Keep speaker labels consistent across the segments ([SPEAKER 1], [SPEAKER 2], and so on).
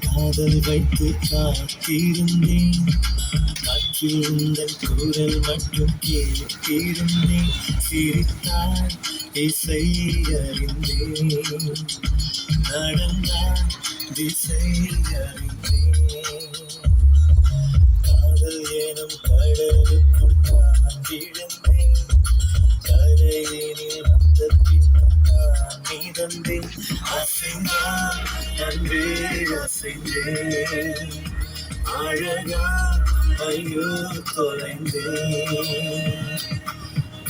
[SPEAKER 1] காதல் வைத்து காத்திருந்தேன். காற்றில் உந்தன் குரல் மட்டும் கேட்டிருந்தேன். சிரித்தாய் இசை அறிந்தேன். நடந்தாய் திசை அறிந்தேன். காதல் எனும் கடலுக்குள் நான் விழுந்தேன். கரையினில் வந்த பின்னும் நான் மிதந்தேன். அசைந்தாய் அன்பே அசைந்தேன். அழகா ஐயோ தொலைந்தேன்.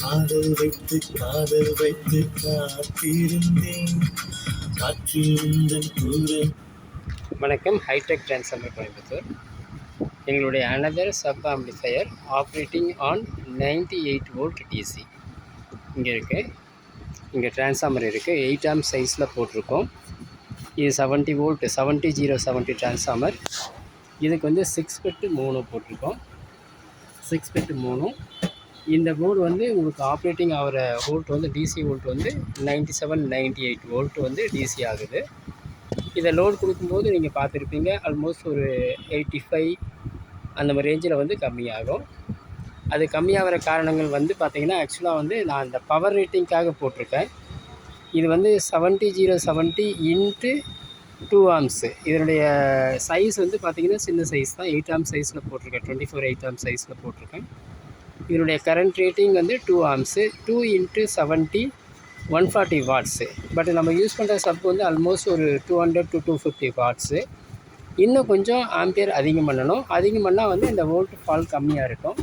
[SPEAKER 1] காதல் வைத்து காத்திருந்தேன். காற்றில் உந்தன் குரல்.
[SPEAKER 2] வணக்கம். Hitech transformer Coimbatore. எங்களுடைய another sub amplifier operating on 98 volt DC இங்கே இருக்குது. இங்கே டிரான்ஸ்ஃபார்மர் இருக்குது. 8 ஆம்ப் சைஸில் போட்டிருக்கோம். இது 70 வோல்ட் 70070 டிரான்ஸ்ஃபார்மர். இதுக்கு வந்து 6/3 போட்டிருக்கோம். 6/3. இந்த போர்டு வந்து உங்களுக்கு ஆப்ரேட்டிங் ஆகிற வோல்ட் வந்து டிசி வோல்ட் வந்து 97-98 வோல்ட் வந்து டிசி ஆகுது. இதை லோட் கொடுக்கும்போது நீங்கள் பார்த்துருப்பீங்க, ஆல்மோஸ்ட் ஒரு 85 அந்த மாதிரி ரேஞ்சில் வந்து கம்மியாகும். அது கம்மியாகிற காரணங்கள் வந்து பார்த்திங்கன்னா, ஆக்சுவலாக வந்து நான் அந்த பவர் ரேட்டிங்காக போட்டிருக்கேன். இது வந்து 70070 இன்ட்டு 2 ஆம்ஸு. இதனுடைய சைஸ் வந்து பார்த்திங்கன்னா சின்ன சைஸ் தான். 8 ஆம்ப் சைஸில் போட்டிருக்கேன். 24 8 ஆம்ப் சைஸில் போட்டிருக்கேன். இதனுடைய கரண்ட் ரேட்டிங் வந்து 2 ஆம்ஸு. 2 × 70 140 வாட்ஸு. பட் நம்ம யூஸ் பண்ணுற சப் வந்து ஆல்மோஸ்ட் ஒரு 200 to 250 வாட்ஸு. இன்னும் கொஞ்சம் ஆம்பியர் அதிகம் பண்ணணும். அதிகம் பண்ணால் வந்து இந்த வோல்ட் ஃபால் கம்மியாக இருக்கும்.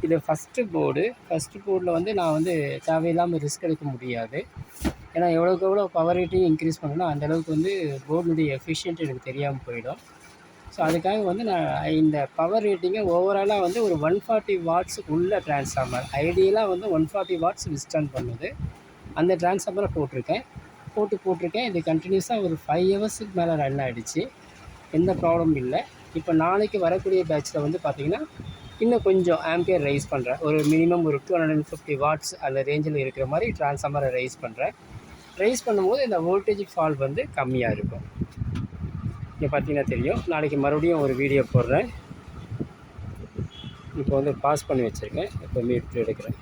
[SPEAKER 2] இது ஃபஸ்ட்டு போர்டில் வந்து நான் வந்து தேவையில்லாமல் ரிஸ்க் எடுக்க முடியாது. ஏன்னா எவ்வளோக்கு எவ்வளோ பவர் ரேட்டிங் இன்க்ரீஸ் பண்ணணும் அந்தளவுக்கு வந்து போர்டுடைய எஃபிஷியன்ட் எனக்கு தெரியாமல் போயிடும். ஸோ அதுக்காக வந்து நான் இந்த பவர் ரேட்டிங்கை ஓவராலாக வந்து ஒரு 140 வாட்ஸ் உள்ள டிரான்ஸ்ஃபார்மர், ஐடியலாக வந்து 140 வாட்ஸ் விஸ்டாண்ட் பண்ணுது, அந்த டிரான்ஸ்ஃபார்மரை போட்டிருக்கேன். இது கண்டினியூஸாக ஒரு 5 ஹவர்ஸுக்கு மேலே ரன் ஆகிடுச்சு. எந்த ப்ராப்ளமும் இல்லை. இப்போ நாளைக்கு வரக்கூடிய பேட்சில் வந்து பார்த்திங்கன்னா இன்னும் கொஞ்சம் ஆம்பியர் ரைஸ் பண்ணுறேன். ஒரு மினிமம் ஒரு 250 வாட்ஸ் அந்த ரேஞ்சில் இருக்கிற மாதிரி டிரான்ஸ்ஃபார்மரை ரைஸ் பண்ணுறேன். ரைஸ் பண்ணும்போது இந்த வோல்டேஜ் ஃபால் வந்து கம்மியாக இருக்கும். இங்கே பார்த்தீங்கன்னா தெரியும். நாளைக்கு மறுபடியும் ஒரு வீடியோ போடுறேன். இப்போ வந்து பாஸ் பண்ணி வச்சுருக்கேன். இப்போ மீட் எடுக்கிறேன்.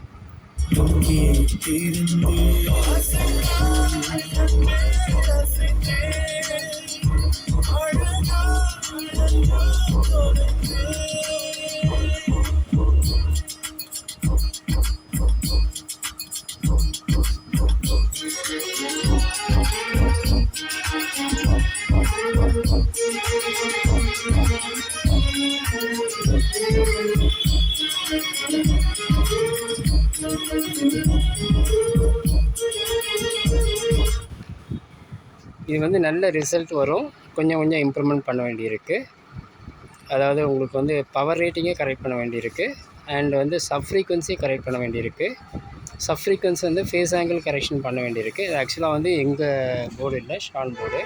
[SPEAKER 2] இது வந்து நல்ல ரிசல்ட் வரும். கொஞ்சம் இம்ப்ரூவ்மெண்ட் பண்ண வேண்டியிருக்கு. அதாவது உங்களுக்கு வந்து பவர் ரேட்டிங்கே கரெக்ட் பண்ண வேண்டியிருக்கு. அண்ட் வந்து சப் ஃப்ரீக்வன்சி கரெக்ட் பண்ண வேண்டியிருக்கு. சப் ஃப்ரீக்வன்சி வந்து ஃபேஸ் ஆங்கிள் கரெக்ஷன் பண்ண வேண்டியிருக்கு. இது ஆக்சுவலாக வந்து எங்கள் போர்டு இல்லை, ஷான் போர்டு.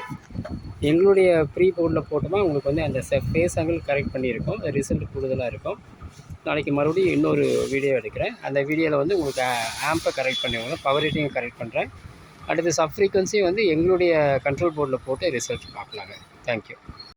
[SPEAKER 2] எங்களுடைய ப்ரீ போர்டில் போட்டோம்னா உங்களுக்கு வந்து அந்த ஃபேஸ் ஆங்கிள் கரெக்ட் பண்ணியிருக்கோம். ரிசல்ட் கூடுதலாக இருக்கும். நாளைக்கு மறுபடியும் இன்னொரு வீடியோ எடுக்கிறேன். அந்த வீடியோவில் வந்து உங்களுக்கு ஆம்பை கரெக்ட் பண்ணுவாங்க, பவர் ரேட்டிங்கை கரெக்ட் பண்ணுறேன். அடுத்து சப் ஃப்ரீக்வன்சி வந்து எங்களுடைய கண்ட்ரோல் போர்டில் போட்டு ரிசல்ட் பார்க்கலாங்க. தேங்க்யூ.